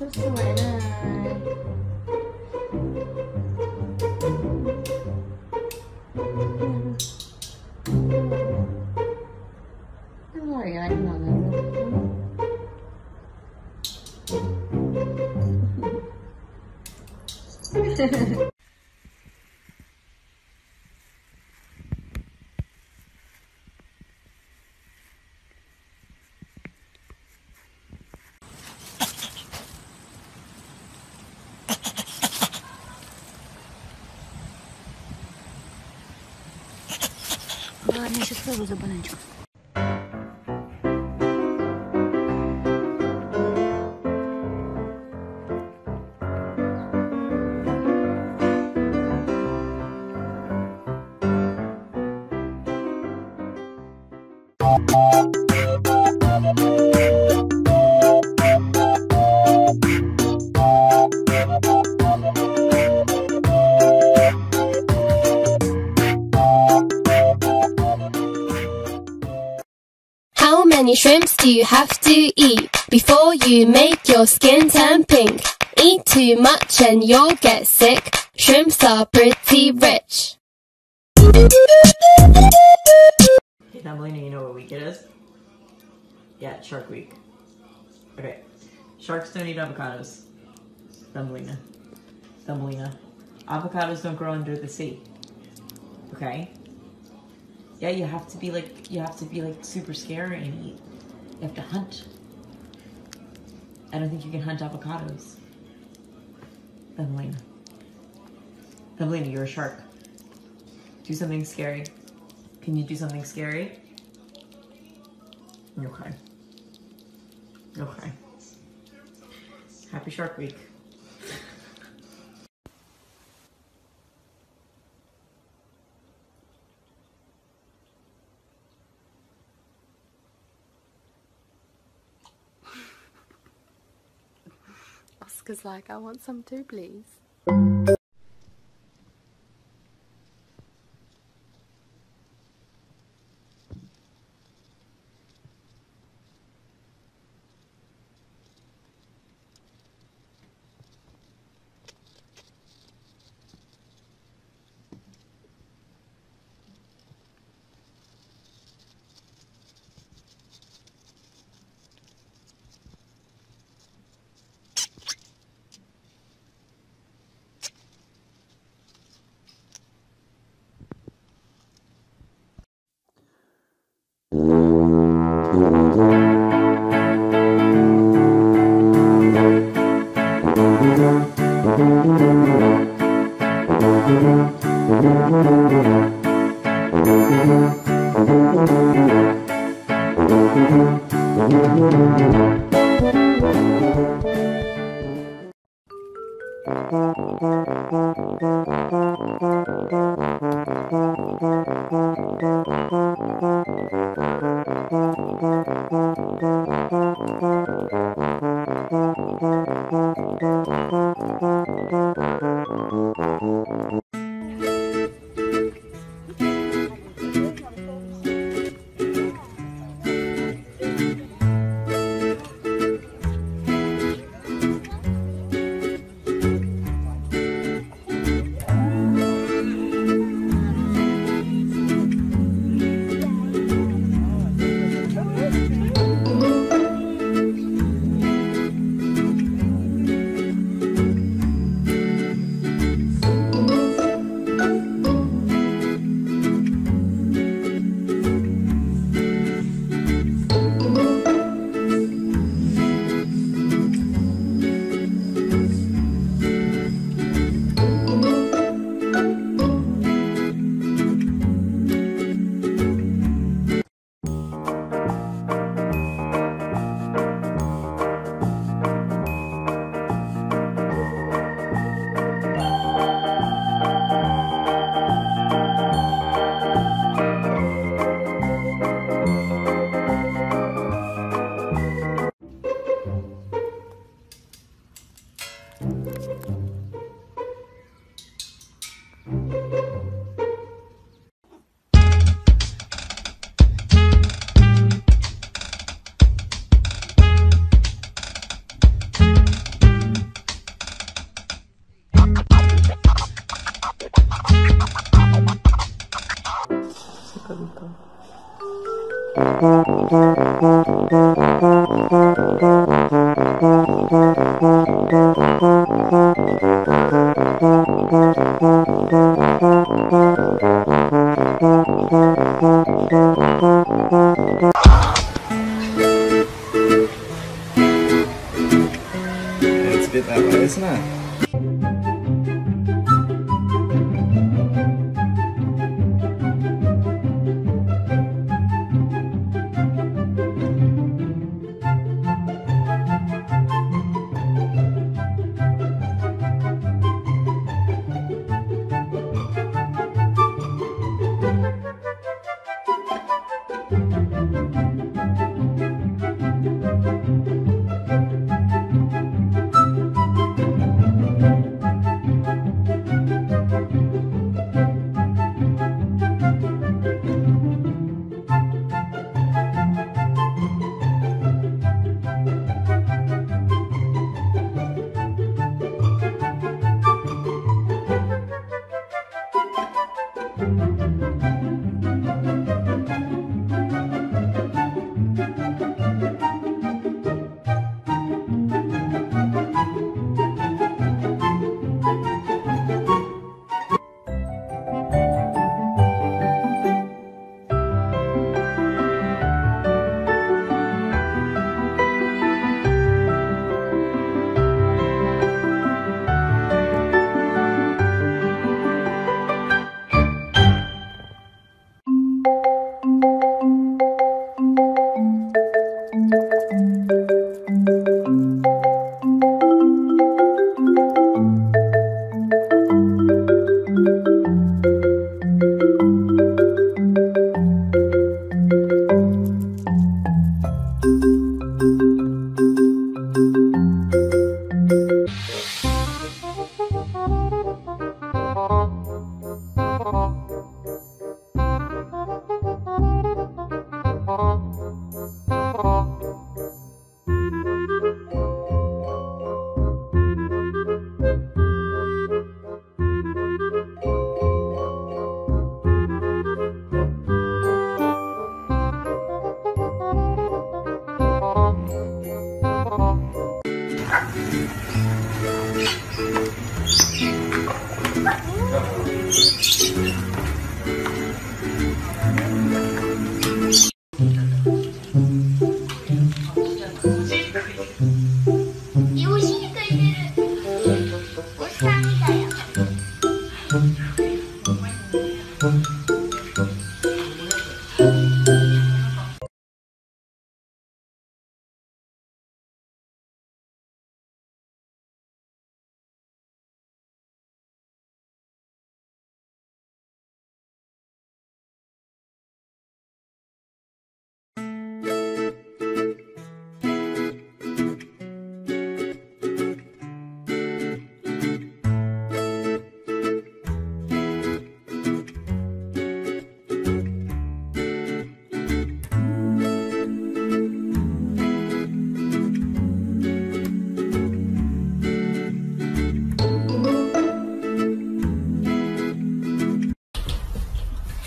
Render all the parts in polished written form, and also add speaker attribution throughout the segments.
Speaker 1: susuwanan. Ano yan mga Ладно, сейчас сразу за бананчик.
Speaker 2: How many shrimps do you have to eat before you make your skin turn pink? Eat too much and you'll get sick. Shrimps are pretty rich.
Speaker 3: Hey Thumbelina, you know what week it is? Yeah, it's Shark Week. Okay. Sharks don't eat avocados. Thumbelina. Thumbelina. Avocados don't grow under the sea. Okay? Yeah, you have to be like super scary and eat. You have to hunt. I don't think you can hunt avocados. Thumbelina. Thumbelina, you're a shark. Do something scary. Can you do something scary? Okay. Okay. Happy Shark Week.
Speaker 4: Oscar's like, I want some too, please.
Speaker 5: Jetzt wird er weiß, ne?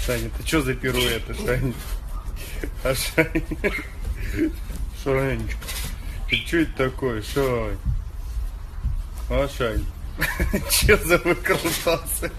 Speaker 6: Саня, ты что за пируэты, Саня? А Саня? Санечка, ты что это такое, Сань? А, Сань? Что за выкрутасы?